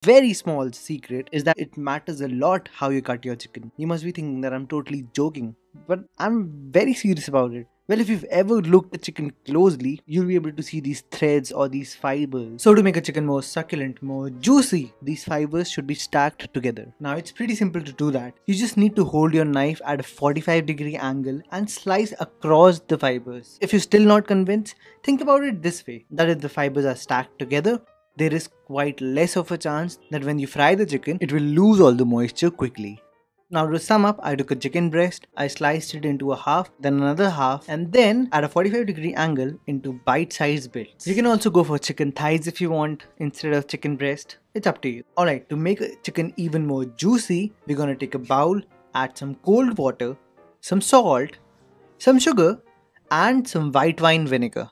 very small secret is that it matters a lot how you cut your chicken. You must be thinking that I'm totally joking, but I'm very serious about it. Well, if you've ever looked at chicken closely, you'll be able to see these threads or these fibers. So to make a chicken more succulent, more juicy, these fibers should be stacked together. Now it's pretty simple to do that. You just need to hold your knife at a 45-degree angle and slice across the fibers. If you're still not convinced, think about it this way, that if the fibers are stacked together, there is quite less of a chance that when you fry the chicken, it will lose all the moisture quickly. Now to sum up, I took a chicken breast, I sliced it into a half, then another half, and then at a 45-degree angle into bite-sized bits. You can also go for chicken thighs if you want instead of chicken breast. It's up to you. Alright, to make a chicken even more juicy, we're gonna take a bowl, add some cold water, some salt, some sugar, and some white wine vinegar.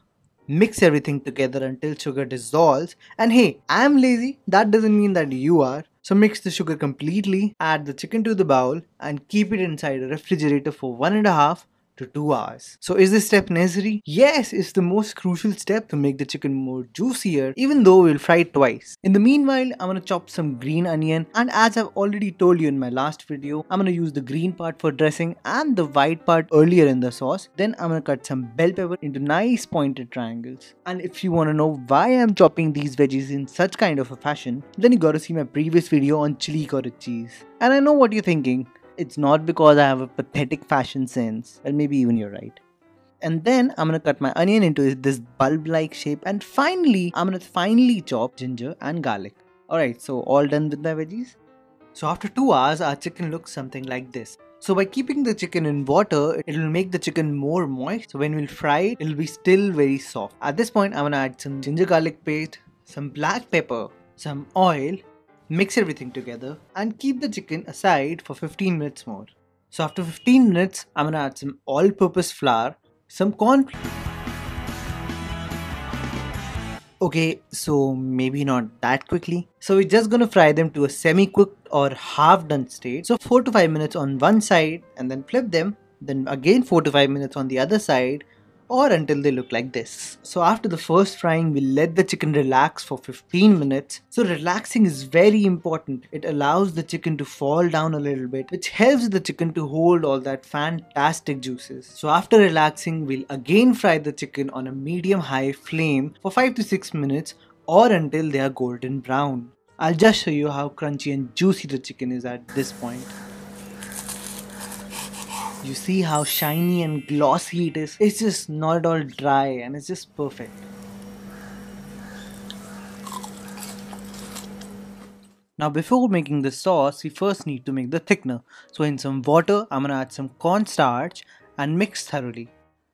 Mix everything together until sugar dissolves, and hey, I'm lazy, that doesn't mean that you are. So mix the sugar completely, add the chicken to the bowl and keep it inside a refrigerator for 1.5 to 2 hours. So is this step necessary? Yes, it's the most crucial step to make the chicken more juicier, even though we'll fry it twice. In the meanwhile, I'm gonna chop some green onion, and as I've already told you in my last video, I'm gonna use the green part for dressing and the white part earlier in the sauce. Then I'm gonna cut some bell pepper into nice pointed triangles. And if you wanna know why I'm chopping these veggies in such kind of a fashion, then you gotta see my previous video on chili cottage cheese. And I know what you're thinking. It's not because I have a pathetic fashion sense. Well, maybe even you're right. And then I'm gonna cut my onion into this bulb-like shape, and finally, I'm gonna finely chop ginger and garlic. Alright, so all done with my veggies? So after 2 hours, our chicken looks something like this. So by keeping the chicken in water, it will make the chicken more moist. So when we'll fry it, it'll be still very soft. At this point, I'm gonna add some ginger garlic paste, some black pepper, some oil, mix everything together and keep the chicken aside for 15 minutes more. So after 15 minutes, I'm gonna add some all-purpose flour, some corn. Okay, so maybe not that quickly. So we're just gonna fry them to a semi-cooked or half-done state. So 4 to 5 minutes on one side and then flip them. Then again 4 to 5 minutes on the other side, or until they look like this. So after the first frying, we'll let the chicken relax for 15 minutes. So relaxing is very important. It allows the chicken to fall down a little bit, which helps the chicken to hold all that fantastic juices. So after relaxing, we'll again fry the chicken on a medium-high flame for 5 to 6 minutes or until they are golden brown. I'll just show you how crunchy and juicy the chicken is at this point. You see how shiny and glossy it is? It's just not at all dry and it's just perfect. Now before making the sauce, we first need to make the thickener. So in some water, I'm gonna add some cornstarch and mix thoroughly.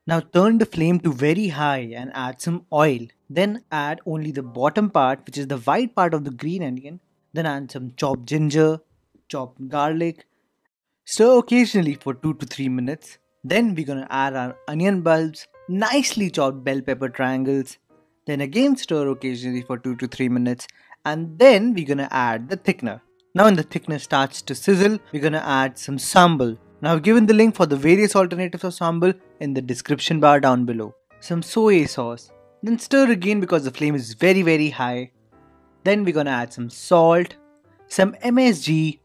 Now turn the flame to very high and add some oil. Then add only the bottom part, which is the white part of the green onion. Then add some chopped ginger, chopped garlic. Stir occasionally for 2 to 3 minutes. Then we're gonna add our onion bulbs, nicely chopped bell pepper triangles. Then again stir occasionally for 2 to 3 minutes. And then we're gonna add the thickener. Now when the thickener starts to sizzle, we're gonna add some sambal. Now I've given the link for the various alternatives of sambal in the description bar down below. Some soy sauce. Then stir again because the flame is very high. Then we're gonna add some salt, some MSG,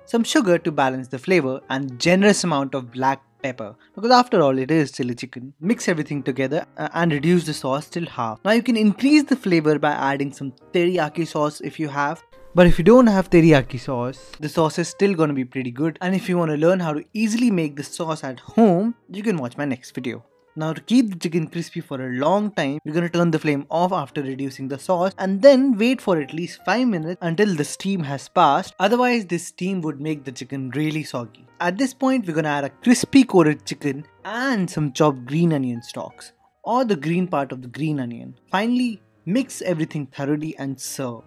some sugar to balance the flavor, and generous amount of black pepper, because after all it is chili chicken. Mix everything together and reduce the sauce till half. Now you can increase the flavor by adding some teriyaki sauce if you have. But if you don't have teriyaki sauce, the sauce is still gonna be pretty good. And if you want to learn how to easily make this sauce at home, you can watch my next video. Now to keep the chicken crispy for a long time, we're gonna turn the flame off after reducing the sauce and then wait for at least 5 minutes until the steam has passed. Otherwise, this steam would make the chicken really soggy. At this point, we're gonna add a crispy coated chicken and some chopped green onion stalks, or the green part of the green onion. Finally, mix everything thoroughly and serve.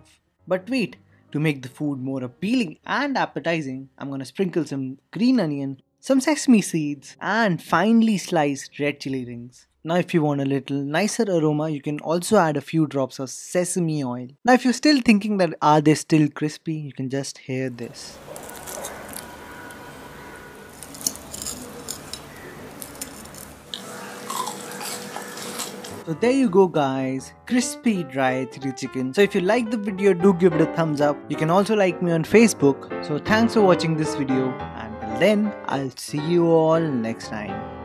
But wait, to make the food more appealing and appetizing, I'm gonna sprinkle some green onion, some sesame seeds, and finely sliced red chili rings. Now if you want a little nicer aroma, you can also add a few drops of sesame oil. Now if you're still thinking that are they still crispy, you can just hear this. So there you go guys, crispy dry chili chicken. So if you like the video, do give it a thumbs up. You can also like me on Facebook. So thanks for watching this video. Until then, I'll see you all next time.